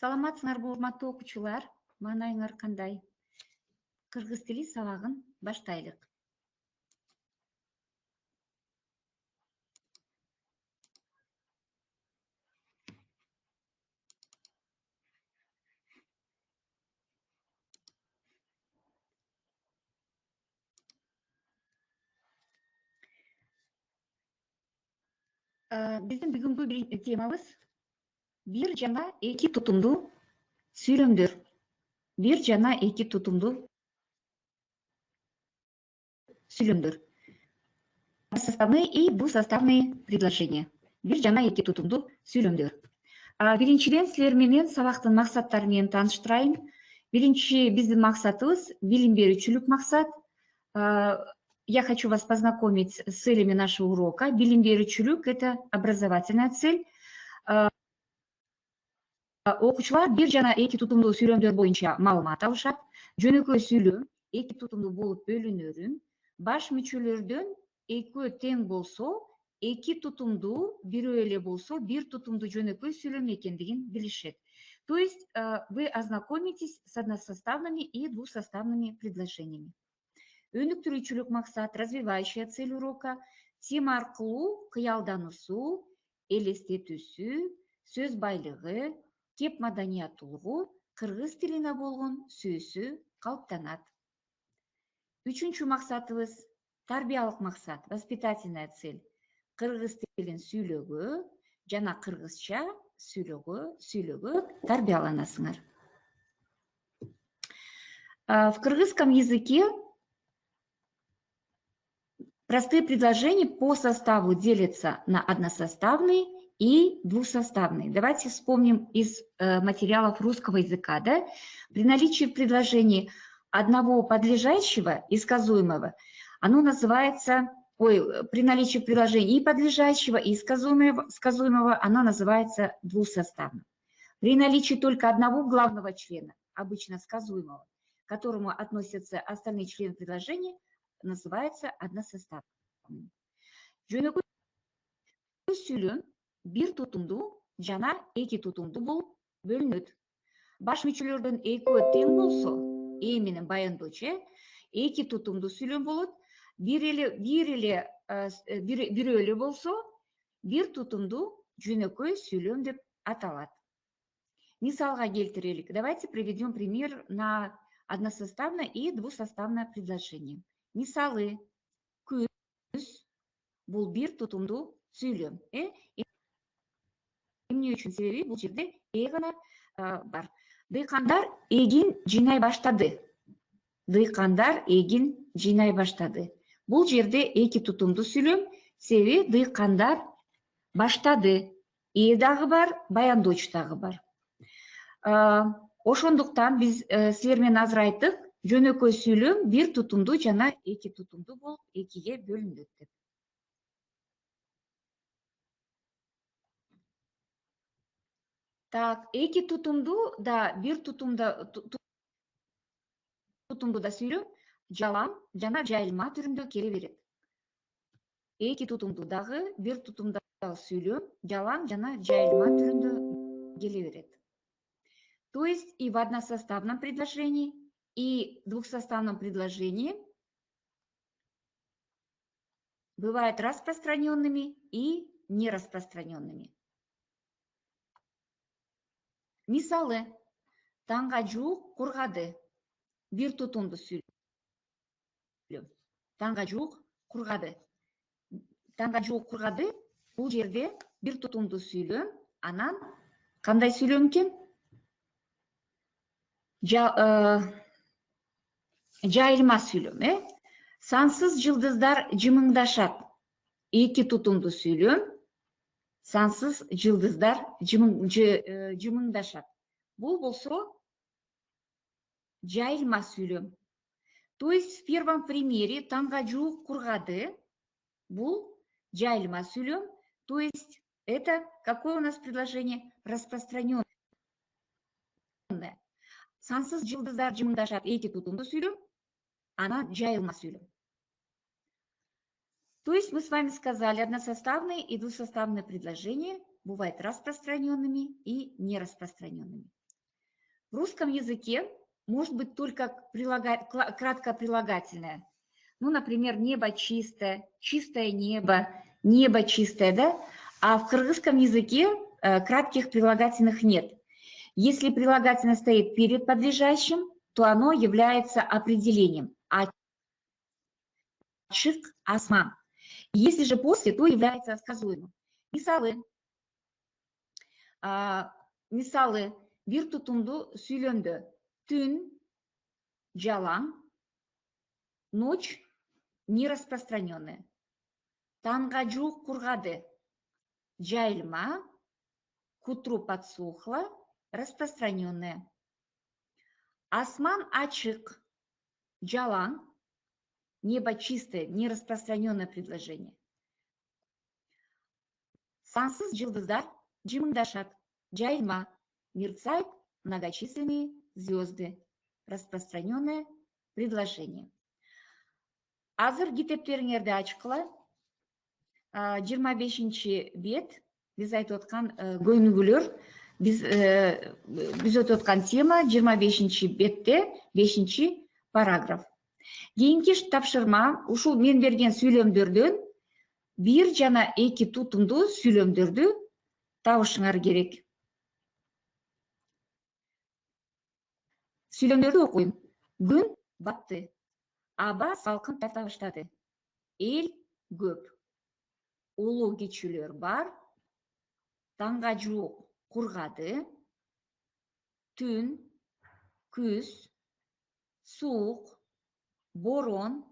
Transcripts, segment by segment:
Саламатсыңарбы, урматтуу окуучулар? Маанайыңар кандай? Кыргыз тили сабагын баштайлык. Биздин бүгүнкү темабыз бир жана эки тутумдуу сүйлөмдөр. Бир жана эки тутумдуу сүйлөмдөр. Составные и двусоставные предложения. Бир жана эки тутумдуу сүйлөмдөр. Биринчиден силер менен сабактын максаттары менен тааныштырайын. Биринчи биздин максатыбыз билим берүүчүлүк максат. Я хочу вас познакомить с целями нашего урока. Билим берүүчүлүк — это образовательная цель. Окуучулар бир жана эки тутумдуу сүйлөмдөр боюнча маалымат алышат. Жөнөкөй сүйлөм эки тутумдуу болуп бөлүнөрүн, баш мүчөлөрдөн экөө тең болсо, эки тутумдуу бирөө эле болсо, бир тутумдуу жөнөкөй сүйлөм экендигин билишет. То есть вы ознакомитесь с односоставными и двусоставными предложениями. Өнүктүрүүчүлүк максат, развивающая цель урока, тема аркылуу кыялдануусу, элестетүүсү, сөз байлыгы, кеп маданияттуулугу, кыргыз тилине болгон сүйүүсү калыптанат. Үчүнчү максатыбыз тарбиялык максат, воспитательная цель. Кыргыз тилин сүйлөөгө жана кыргызча сүйлөөгө тарбияланасыңар. В кыргызском языке простые предложения по составу делятся на односоставные и двусоставные. Давайте вспомним из материалов русского языка. Да? При наличии в предложении одного подлежащего и сказуемого, оно называется, при наличии в предложении и подлежащего, и сказуемого, оно называется двусоставным. При наличии только одного главного члена, обычно сказуемого, к которому относятся остальные члены предложения, называется односоставным. Жөнөкөй сүйлөм бир тутумдуу жана эки тутумдуу болуп бөлүнөт. Баш мүчөлөрдөн экөө тең болсо, ээ менен баяндоочу, эки тутумдуу сүйлөм болот. Бирөө эле болсо, бир тутумдуу жөнөкөй сүйлөм деп аталат. Мисалга келтирелик. Давайте приведем пример на односоставное и двусоставное предложение. Мисалы: күз бул бир тутумдуу сүйлөм. Эмне үчүн? Себеби бул жерде гана бар. Дыйкандар эгин жыйнай баштады. Дыйкандар эгин жыйнай баштады. Бул жерде эки тутумдуу сүйлөм, себеби дыйкандар баштады. Дагы бар, баяндоочу дагы бар. Ошондуктан биз силер менен азыр айттык, жөнөкөй сүйлөм бир тутумдуу жана эки тутумдуу болуп экиге бөлүнөт деп. Так, эки тутумдуу да бир тутумдуу да сүйлөм жалам жана жайылма түрүндө келе берет. Эки тутумдуу дагы бир тутумдагы сүйлөм жалам жана жайылма түрүндө келе берет. То есть и в односоставном предложении, и в двухсоставном предложении бывают распространенными и нераспространенными. Мисалы: таңга жуук кургады. Бир тутумдуу сүйлөм. Таңга жуук кургады. Таңга жуук кургады. Бул жерде бир тутумдуу сүйлөм, анан кандай сүйлөм экен? Жайылма сүйлөм. Сансыз жылдыздар жымыңдашат. Эки тутумдуу сүйлөм. Сансыз жылдыздар жымыңдашат. Бул болсо жайылма сүйлөм. То есть в первом примере таңга жуук кургады бул жайылма сүйлөм. То есть это какое у нас предложение? Распространенное. Сансыз жылдыздар жымыңдашат эки тутумдуу сүйлөм, анан жайылма сүйлөм. То есть мы с вами сказали, односоставные и двусоставные предложения бывают распространенными и нераспространенными. В русском языке может быть только краткое прилагательное. Ну, например, небо чистое, чистое небо чистое, да? А в кыргызском языке кратких прилагательных нет. Если прилагательное стоит перед подлежащим, то оно является определением. Ачык, асман. Если же после, то является сказуемым. Мисалы, бир тутумду сүйлөмдө. Түн, жалаң, ночь, нераспространенная. Танга жуук кургады. Жайылма, к утру подсохла, распространенная. Асман ачык, жалаң, небо чистое, нераспространенное предложение. Сансыз жылдыздар жымыңдашат. Жайылма, мерцают многочисленные звезды. Распространенное предложение. Азыр китептериңерди ачкыла. 25 бет биз айтып аткан көнүгүүлөр, биз өтүп аткан тема 25 бетте 5 параграф. Кийинки тапшырма ушул мен берген сүйлөмдөрдөн 1 жана 2 тутумдуу сүйлөмдөрдү табышыңар керек. Сүйлөмдөрдү окуйм. Күн батты. Аба салкын тарта баштады. Эл көп. Улуу кичүүлөр бар. Таңга жуук кургады. Түн, күз, суук, борон,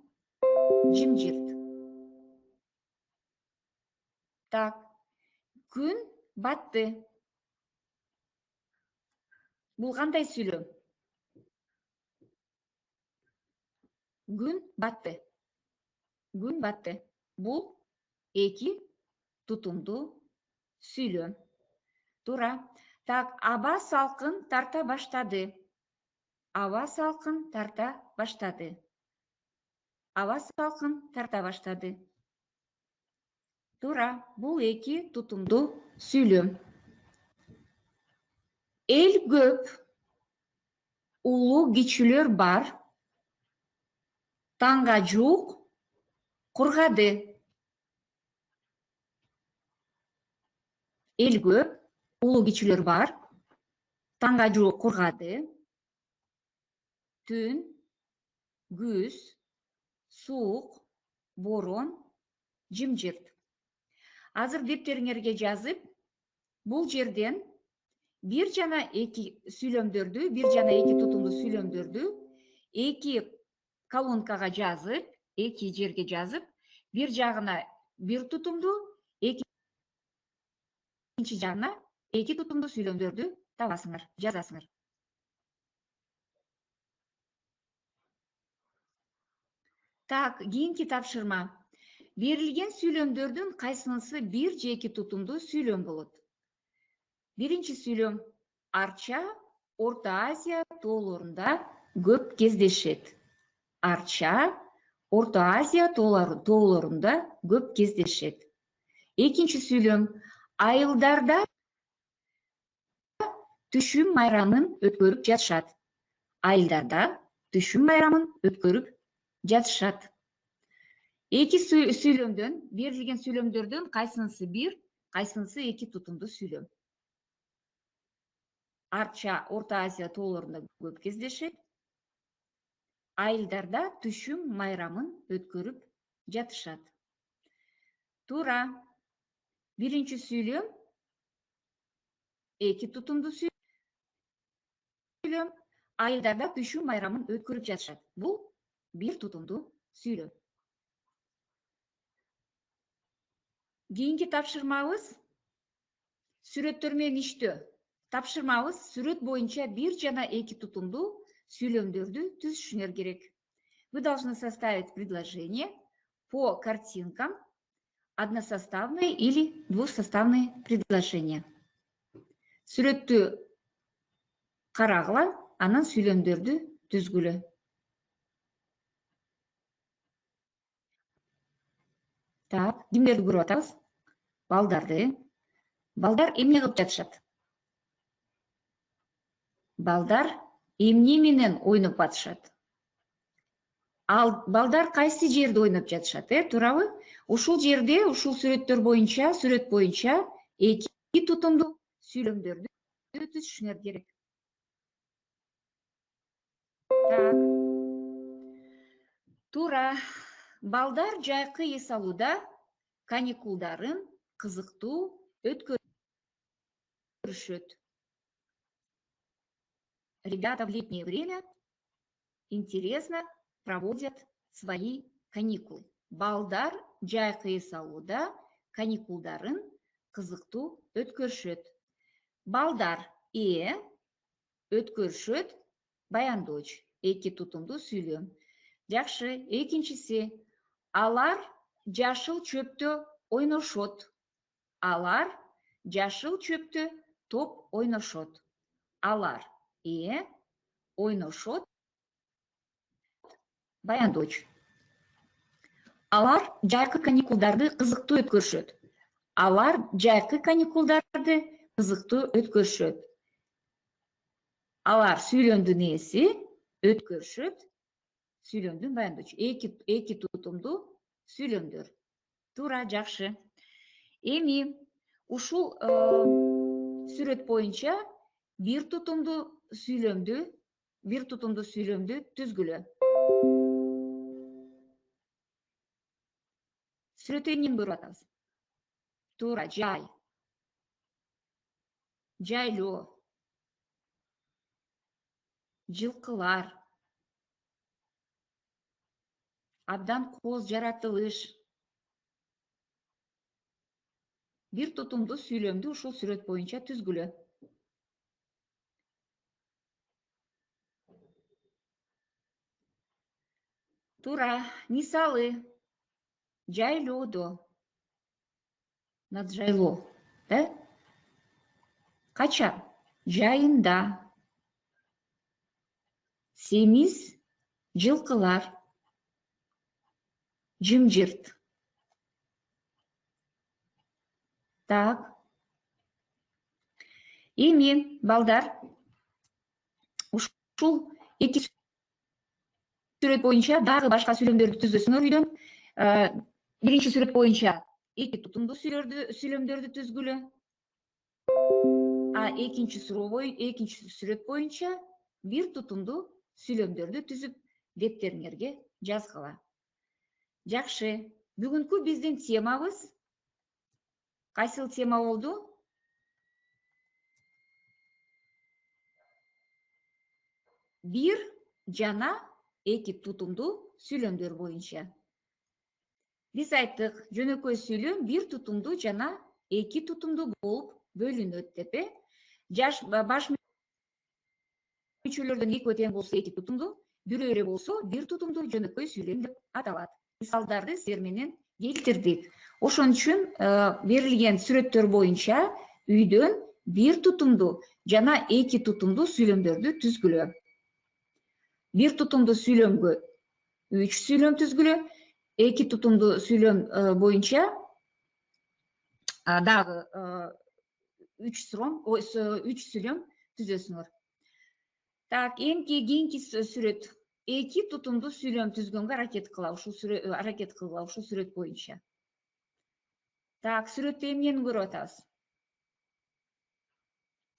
жымжырт. Так, күн батты. Бул кандай сүйлөм? Күн батты. Күн батты. Бул 2 тутумдуу сүйлөм. Туура. Так, аба салкын тарта баштады. Аба салкын тарта баштады. Аба салкын тарта баштады. Туура. Бул 2 тутумдуу сүйлөм. Эл көп. Улуу кичүүлөр бар. Таңга жуук кургады. Эл көп. Улуу кичүүлөр бар. Таңга жуук кургады. Түн, күз, суук, борон, жымжырт. Азыр дептериңерге жазып, бул жерден 1 жана 2 сүйлөмдөрдү, 1 жана 2 тутумдуу сүйлөмдөрдү 2 колонкага жазып, 2 жерге жазып, бир жагына 1 тутумдуу, экинчи жагына 2 тутумдуу сүйлөмдөрдү табасыңар, жазасыңар. Так, кийинки тапшырма. Берилген сүйлөмдөрдүн кайсынысы 1 же 2 тутумдуу сүйлөм болот? Биринчи сүйлөм арча Орто Азия тоолорунда көп кездешет. Арча Орто Азия тоолорунда көп кездешет. Экинчи сүйлөм айылдарда түшүм майрамын өткөрүп жатышат. Айылдарда түшүм майрамын өткөрүп жатышат. Эки сүйлөмдөн, берилген сүйлөмдөрдөн кайсынысы 1, кайсынысы 2 тутумдуу сүйлөм? Арча Орто Азия тоолорунда көп кездешет. Айылдарда түшүм майрамын өткөрүп жатышат. Туура. Биринчи сүйлөм 2 тутумдуу сүйлөм. Айылдарда түшүм майрамын өткөрүп жатышат. Бул 1 тутумдуу сүйлөм. Кийинки тапшырмабыз сүрөттөр менен иштөө. Тапшырмабыз сүрөт боюнча 1 жана 2 тутумдуу сүйлөмдөрдү түзүшүңөр керек. Вы должны составить предложение по картинкам, односоставные или двухсоставные предложения. Сүрөттү карагыла, анан сүйлөмдөрдү түзгүлө. Так, кимдерди көрүп атабыз? Балдарды. Балдар эмне кылып жатышат? балдар эмне менен ойноп атышат? Ал балдар кайсы жерде ойноп жатышат, туурабы? Ушул жерде, ушул сүрөт боюнча эки тутумдуу сүйлөмдөрдү түзүшүңөр керек. Так. Туура. Балдар жайкы эс алууда каникулдарын кызыктуу өткөрүшөт. Ребята в летнее время интересно проводят свои каникулы. Балдар жайкы эс алууда каникулдарын кызыктуу өткөрүшөт. Балдар өткөрүшөт баяндооч, эки тутумдуу сүйлөм. Жакшы. Экинчиси, алар жашыл чөптө ойношот. Алар жашыл чөптө топ ойношот. Алар ойношот баяндооч. Алар жайкы каникулдарды кызыктуу өткөрүшөт. Алар жайкы каникулдарды кызыктуу өткөрүшөт. Алар сүйлөмдүн ээси, өткөрүшөт сүйлөмдүн баяндоочу. Эки тутумдуу сүйлөмдөр. Туура, жакшы. Эми ушул сүрөт боюнча бир тутумдуу сүйлөмдү түзгүлө. Сүрөттү эмнени көрүп атабыз? Туура, жай. Жайлоо. Жылкылар. Абдан кооз жаратылыш. Бир тутумдуу сүйлөмдү ушул сүрөт боюнча түзгүлө. Туура. Мисалы, жайлоодо. Надо жайлоо, Качан? Жайында. Семиз жылкылар. Жымжырт. Так. Эми, балдар, ушул эки сүрөт боюнча дагы башка сүйлөмдөрдү түзөсүңөр үйдөн. Биринчи сүрөт боюнча эки тутумдуу сүйлөмдөрдү түзгүлө. А экинчи сүрөт боюнча бир тутумдуу сүйлөмдөрдү түзүп дептериңерге жазгыла. Жакшы. Бүгүнкү биздин темабыз кайсыл тема болду? Бир жана эки тутумдуу сүйлөмдөр боюнча. Биз айттык, жөнөкөй сүйлөм бир тутумдуу жана эки тутумдуу болуп бөлүнөт деп, баш мүчөлөрдөн экөө тең болсо эки тутумдуу, бирөө эле болсо бир тутумдуу жөнөкөй сүйлөм деп аталат. Мисалдарды сиздер менен келтирдик. Ошон үчүн берилген сүрөттөр боюнча үйдөн бир тутумдуу жана эки тутумдуу сүйлөмдөрдү түзгүлө. Бир тутумдуу сүйлөмгө 3 сүйлөм түзгүлө, эки тутумдуу сүйлөм боюнча дагы 3 сүйлөм түзөсүңөр. Так, кийинки сүрөт. Эки тутумдуу сүйлөм түзгөнгө аракет кылгыла ушул сүрөт боюнча. Так, сүрөттө эмнени көрүп атабыз?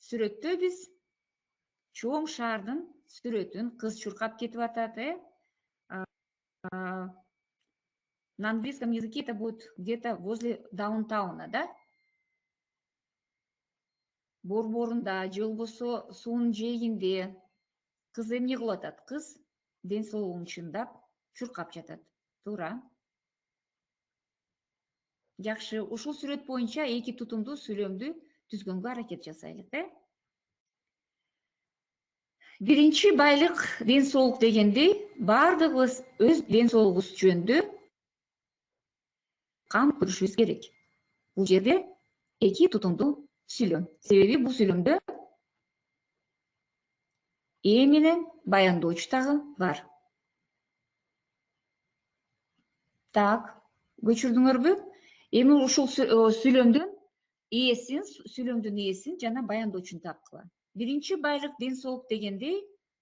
Сүрөттө биз чоң шаардын сүрөтүн, кыз чуркап кетип атат, На английском языке это будет где-то возле даунтауна, Борборунда, же болбосо суунун жээгинде. Кыз эмне кылып атат? Кыз ден соолугун чындап, чуркап жатат. Туура. Жакшы. Ушул сүрөт боюнча эки тутумдуу сүйлөмдү түзгөнгө аракет жасайлык, Биринчи байлык, ден соолук дегенде, бардыгыбыз өз ден соолугубуз жөнүндө кам көрүшүбүз керек. Бул жерде эки тутумдуу сүйлөм. Себеби бул сүйлөмдө менен баяндоочу дагы бар. Так, көчүрдүңөрбү? Эми ушул сүйлөмдүн ээсин жана баяндоочун тапкыла. Биринчи байлык ден соолук дегенде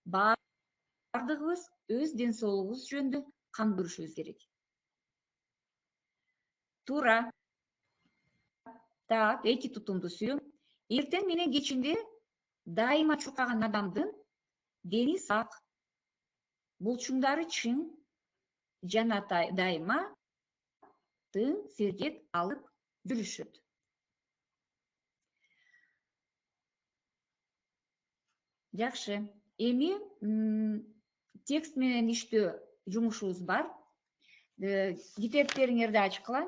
бардыгыбыз өз ден соолугубуз жөнүндө кам көрүшүбүз керек. Туура. Так, эки тутумду сүйрөм. Эртең менен кечинде дайыма чуркаган адамдын дени сак, булчуңдары чың жана дайыма тың, сергек алып жүрүшөт. Жакшы. Эми текст менен иштөө жумушубуз бар. Китептериңерди ачкыла.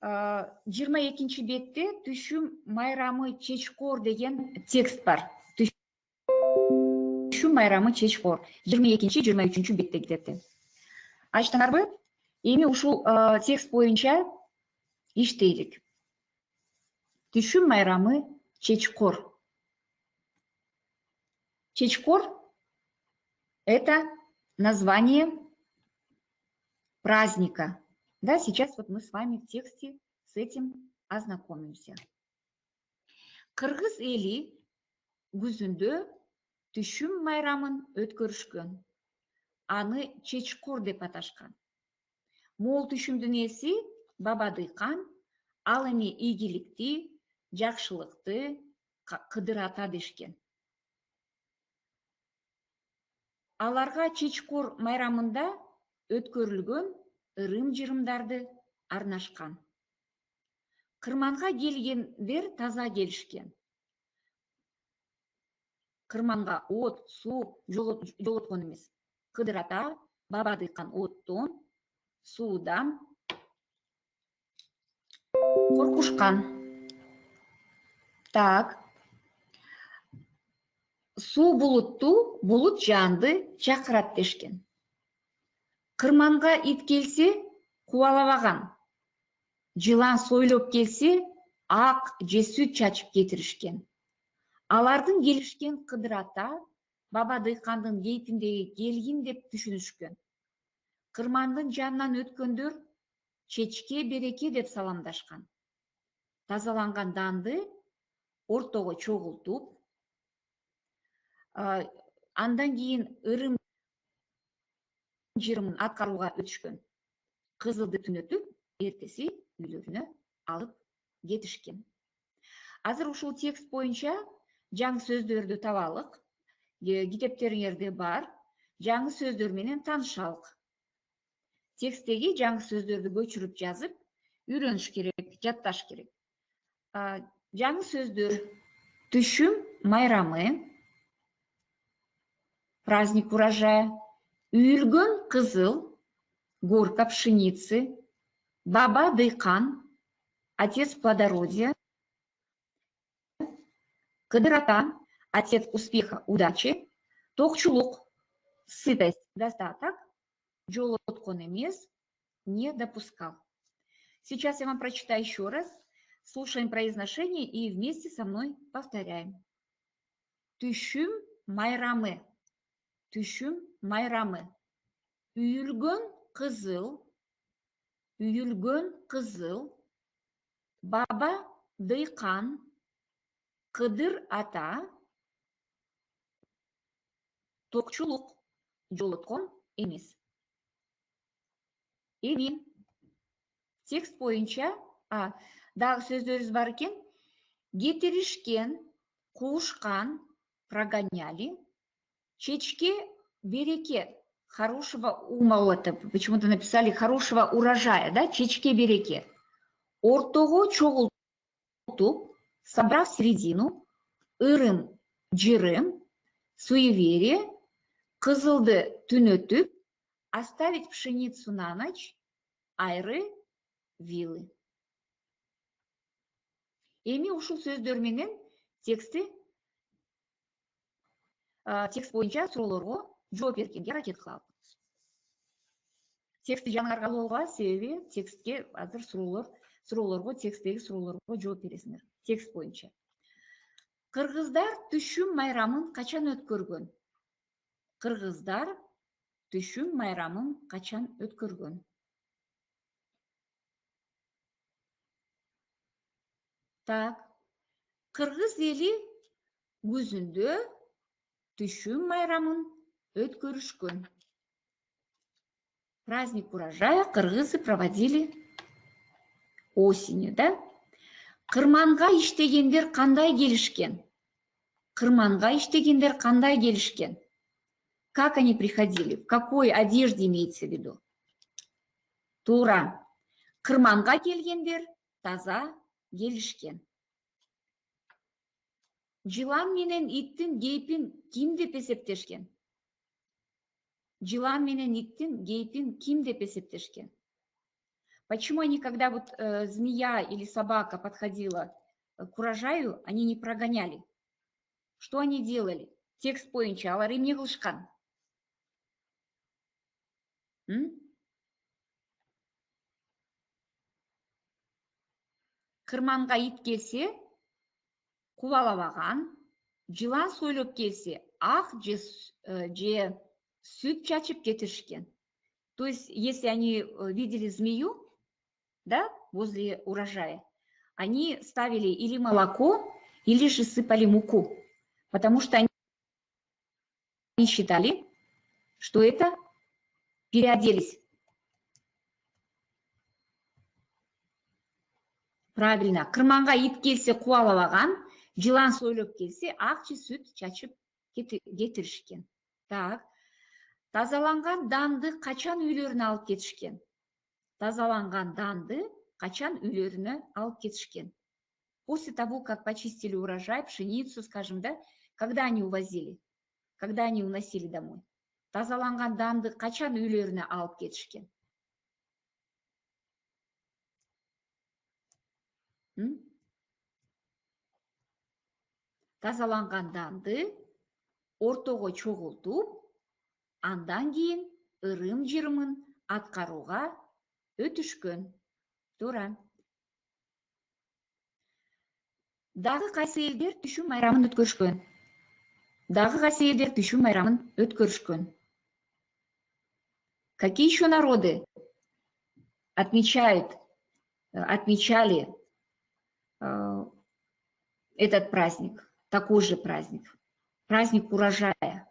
22 бетте түшүм майрамы чечкор деген текст бар. Түшүм майрамы чечкор. 22-23 бетте китепте. Ачтыңарбы? Эми ушул текст боюнча иштейлик. Түшүм майрамы чечкор. Чечкор — это название праздника. Да, сейчас вот мы с вами в тексте с этим ознакомимся. Кыргыз эли күзүндө түшүм майрамын өткөрүшкөн. Аны чечкор деп аташкан. Мол түшүмдүн ээси баба дыйкан, ал эми ийгиликти, жакшылыкты кыдырата дешкен. Аларга чечкор майрамында өткөрүлгөн ырым-жырымдарды арнашкан. Кырманга келгендер таза келишкен. Кырманга от, суу жолоткон эмес. Кыдырата баба дыйкан оттон, суудан коркушкан. Так. Суу булутту, булут жанды чакырат дешкен. Кырманга ит келсе, кубалабаган. Жылан сойлоп келсе, ак же сүт чачып кетиришкен. Алардын келишкен кыдырата баба дыйкандын кейпиндеги келгин деп түшүнүшкөн. Кырмандын жанынан өткөндөр чечке береке деп саламдашкан. Тазаланган данды ортого чогултуп, андан кийин ырым жырымын аткарууга өтүшкөн. Кызылды түнөтүп, эртеси үйлөрүнө алып кетишкен. Азыр ушул текст боюнча жаңы сөздөрдү табалык. Китептериңерде бар. Жаңы сөздөр менен таанышалык. Тексттеги жаңы сөздөрдү көчүрүп жазып, үйрөнүш керек, жатташ керек. Жаңы сөздөр: түшүм майрамы, праздник урожая, үйүлгөн кызыл, горка пшеницы, баба дыйкан, отец плодородия, кыдырата, отец успеха, удачи, токчулук, сытость, достаток, жолоткон эмес, не допускал. Сейчас я вам прочитаю еще раз. Слушаем произношение и вместе со мной повторяем. Түшүм майрамы. Түшүм майрамы. Үйүлгөн кызыл, баба дыйкан, кыдыр ата, токчулук, жолоткон эмес. Эми текст боюнча дагы сөздөрүбүз бар экен. Кетиришкен, куушкан, прогоняли, чечке береке, хорошего умолота. Почему-то написали хорошего урожая, да? Чечке береке. Ортого чогултуп, собрав середину, ырым жырым, суеверие, кызылды түнөтүп, оставить пшеницу на ночь, айры вилы. Эми ушул сөздөр менен текст боюнча суроолорго жооп берүүгө аракет кылалы. Текстти жаңыркалуу болгула, себеби текстке азыр суроолорго, тексттеги суроолорго жооп бересиңер. Текст боюнча. Кыргыздар түшүм майрамын качан өткөргөн? Кыргыздар түшүм майрамын качан өткөргөн? Так. Кыргыз эли көзүндө түшүм майрамын өткөрүшкөн. Праздник урожая кыргызы проводили осенью, да? Кырманга иштегендер кандай келишкен? Кырманга иштегендер кандай келишкен? Как они приходили? В какой одежде имеется в виду? Туура. Кырманга келгендер таза келишкен. Жылан менен иттин кейпин ким деп эсептешкен? Жылан менен иттин кейпин ким деп эсептешкен? Почему они, когда вот змея или собака подходила к урожаю, они не прогоняли? Что они делали? Текст боюнча алар эмне кылышкан? Кырманга ит келсе, кубалабаган, жылан сойлоп келсе, ак же сүт чачып кетиришкен. То есть, если они видели змею, да, возле урожая, они ставили или молоко, или же сыпали муку, потому что они считали, что это переоделись. Правильно. Кырманга ит келсе кубалабаган, жылан сойлоп келсе, ак же сүт чачып кетиришкен. Так. Тазаланган данды качан үйлөрүнө алып кетишкен? Тазаланган данды качан үйлөрүнө алып кетишкен? После того, как почистили урожай, пшеницу, скажем, да, когда они увозили? Когда они уносили домой? Тазаланган данды качан үйлөрүнө алып кетишкен? Тазаланган данды ортого чогултуп, андан кийин ырым-жырымын аткарууга өтүшкөн. Туура. Дагы кайсы элдер түшүм майрамын өткөрүшкөн? Дагы кайсы элдер түшүм майрамын өткөрүшкөн? Какие еще народы отмечали этот праздник, такой же праздник, праздник урожая?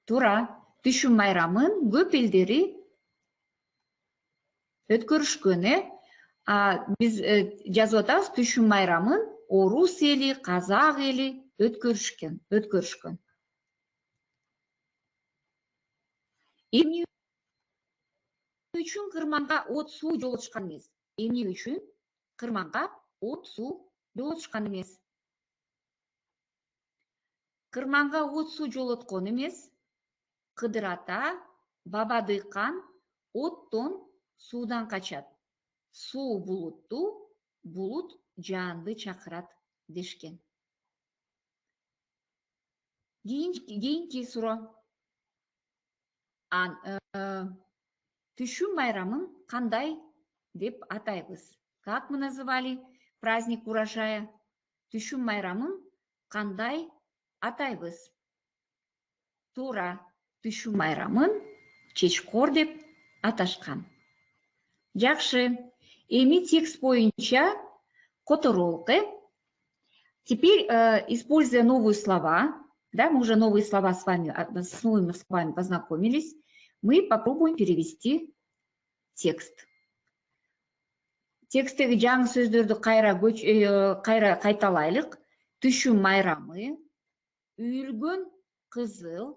Туура. Түшүм майрамын көп элдери өткөрүшкөн, биз жазып атабыз, түшүм майрамын орус эли, казак эли өткөрүшкөн. Эмне үчүн кырманга от суу жолотушкан эмес? Эмне үчүн кырманга от суу жолотушкан эмес? Кырманга от суу жолоткон эмес. Кыдыр ата, баба дыйкан оттон, суудан качат. Суу булутту, булут жаанды чакырат дешкен. Кийинки суроо. Түшүм майрамын кандай деп атайбыз? Как мы называли праздник урожая? Түшүм майрамын кандай атайбыз? Туура. Түшүм майрамын чечкор деп аташкан. Жакшы. Эми текст боюнча которулук. Теперь, используя новые слова, да, мы уже новые слова с новыми словами познакомились, мы попробуем перевести текст. Тексттеги жаңы сөздөрдү кайра кайталайлык. Түшүм майрамы, үйүлгөн кызыл,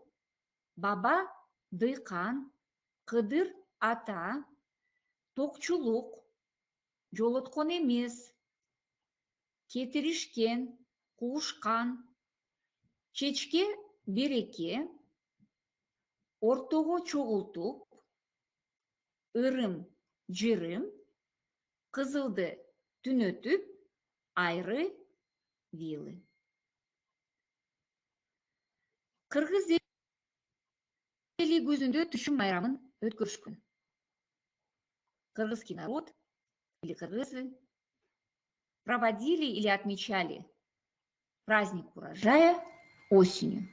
баба дыйкан, кыдыр ата, токчулук, жолоткон эмес, кетиришкен, куушкан, чечке береке, ортого чогултуп, ырым-жырым, кызылды түнөтүп, айры вилы. Кыргыз эли көзүндө түшүм майрамын өткөрүшкөн. Кыргызский народ или кыргызы проводили или отмечали праздник урожая осенью.